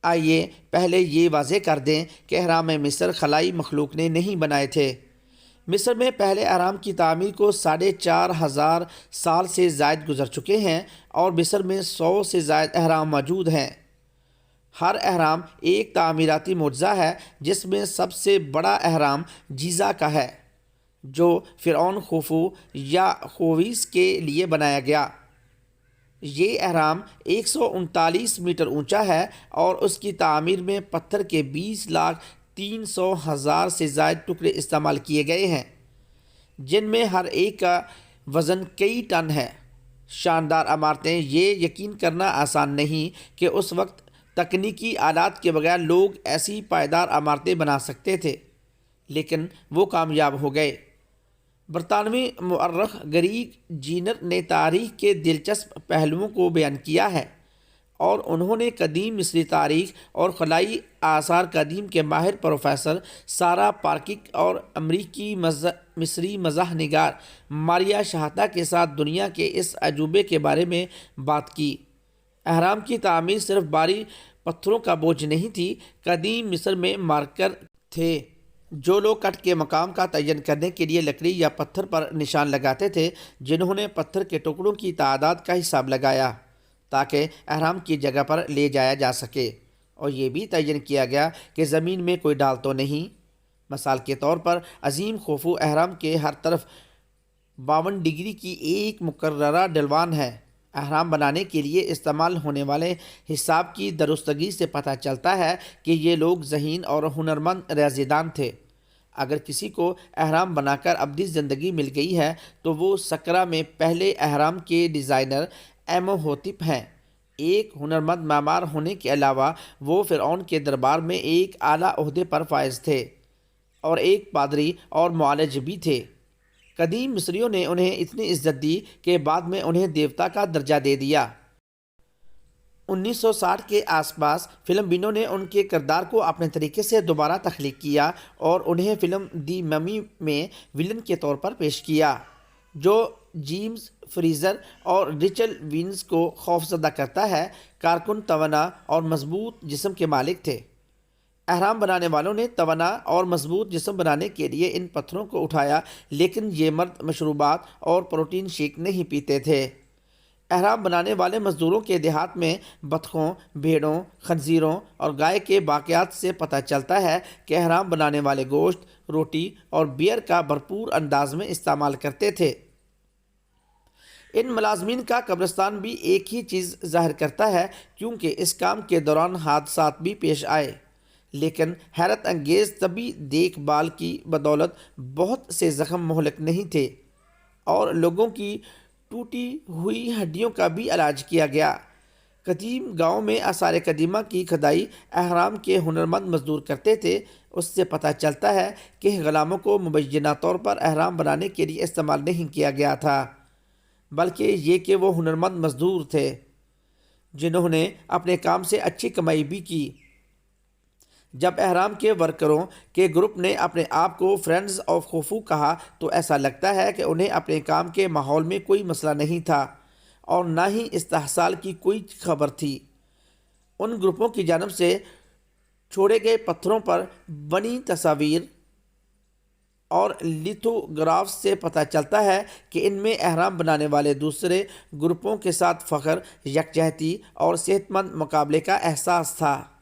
آئیے پہلے یہ واضح کر دیں کہ اہرام مصر خلائی مخلوق نے نہیں بنائے تھے۔ مصر میں پہلے اہرام کی تعمیر کو 4500 سال سے زائد گزر چکے ہیں اور مصر میں 100 سے زائد اہرام موجود ہیں۔ ہر اہرام ایک تعمیراتی معجزہ ہے، جس میں سب سے بڑا اہرام جیزا کا ہے، جو فرعون خوفو یا خوفیس کے لیے بنایا گیا۔ یہ اہرام 139 میٹر اونچا ہے اور اس کی تعمیر میں پتھر کے 20,300,000 سے زائد ٹکڑے استعمال کیے گئے ہیں، جن میں ہر ایک کا وزن کئی ٹن ہے۔ شاندار عمارتیں۔ یہ یقین کرنا آسان نہیں کہ اس وقت تکنیکی آلات کے بغیر لوگ ایسی پائیدار عمارتیں بنا سکتے تھے، لیکن وہ کامیاب ہو گئے۔ برطانوی مورخ گریگ جینر نے تاریخ کے دلچسپ پہلوؤں کو بیان کیا ہے، اور انہوں نے قدیم مصری تاریخ اور خلائی آثار قدیم کے ماہر پروفیسر سارا پارکک اور امریکی مصری مزاح نگار ماریا شہاتا کے ساتھ دنیا کے اس عجوبے کے بارے میں بات کی۔ اہرام کی تعمیر صرف بھاری پتھروں کا بوجھ نہیں تھی۔ قدیم مصر میں مارکر تھے، جو لوگ کٹ کے مقام کا تعین کرنے کے لیے لکڑی یا پتھر پر نشان لگاتے تھے، جنہوں نے پتھر کے ٹکڑوں کی تعداد کا حساب لگایا تاکہ اہرام کی جگہ پر لے جایا جا سکے، اور یہ بھی تعین کیا گیا کہ زمین میں کوئی ڈال تو نہیں۔ مثال کے طور پر عظیم خوفو اہرام کے ہر طرف 52 ڈگری کی ایک مقررہ ڈھلوان ہے۔ اہرام بنانے کے لیے استعمال ہونے والے حساب کی درستگی سے پتہ چلتا ہے کہ یہ لوگ ذہین اور ہنرمند ریاضی دان تھے۔ اگر کسی کو اہرام بنا کر ابدی زندگی مل گئی ہے تو وہ سقرا میں پہلے اہرام کے ڈیزائنر ایموہوتپ ہیں۔ ایک ہنرمند معمار ہونے کے علاوہ وہ فرعون کے دربار میں ایک اعلیٰ عہدے پر فائز تھے اور ایک پادری اور معالج بھی تھے۔ قدیم مصریوں نے انہیں اتنی عزت دی کہ بعد میں انہیں دیوتا کا درجہ دے دیا۔ 1960 کے آس پاس فلم بینوں نے ان کے کردار کو اپنے طریقے سے دوبارہ تخلیق کیا اور انہیں فلم دی ممی میں ولن کے طور پر پیش کیا، جو جیمز فریزر اور ریچل وینز کو خوفزدہ کرتا ہے۔ کارکن توانا اور مضبوط جسم کے مالک تھے۔ اہرام بنانے والوں نے توانا اور مضبوط جسم بنانے کے لیے ان پتھروں کو اٹھایا، لیکن یہ مرد مشروبات اور پروٹین شیک نہیں پیتے تھے۔ اہرام بنانے والے مزدوروں کے دیہات میں بطخوں، بھیڑوں، خنزیروں اور گائے کے باقیات سے پتہ چلتا ہے کہ اہرام بنانے والے گوشت، روٹی اور بیئر کا بھرپور انداز میں استعمال کرتے تھے۔ ان ملازمین کا قبرستان بھی ایک ہی چیز ظاہر کرتا ہے، کیونکہ اس کام کے دوران حادثات بھی پیش آئے، لیکن حیرت انگیز طبی دیکھ بھال کی بدولت بہت سے زخم مہلک نہیں تھے، اور لوگوں کی ٹوٹی ہوئی ہڈیوں کا بھی علاج کیا گیا۔ قدیم گاؤں میں آثار قدیمہ کی کھدائی اہرام کے ہنرمند مزدور کرتے تھے۔ اس سے پتہ چلتا ہے کہ غلاموں کو مبینہ طور پر اہرام بنانے کے لیے استعمال نہیں کیا گیا تھا، بلکہ یہ کہ وہ ہنرمند مزدور تھے جنہوں نے اپنے کام سے اچھی کمائی بھی کی۔ جب اہرام کے ورکروں کے گروپ نے اپنے آپ کو فرینڈز آف خوفو کہا تو ایسا لگتا ہے کہ انہیں اپنے کام کے ماحول میں کوئی مسئلہ نہیں تھا اور نہ ہی استحصال کی کوئی خبر تھی۔ ان گروپوں کی جانب سے چھوڑے گئے پتھروں پر بنی تصاویر اور لیتھوگرافز سے پتہ چلتا ہے کہ ان میں اہرام بنانے والے دوسرے گروپوں کے ساتھ فخر، یکجہتی اور صحت مند مقابلے کا احساس تھا۔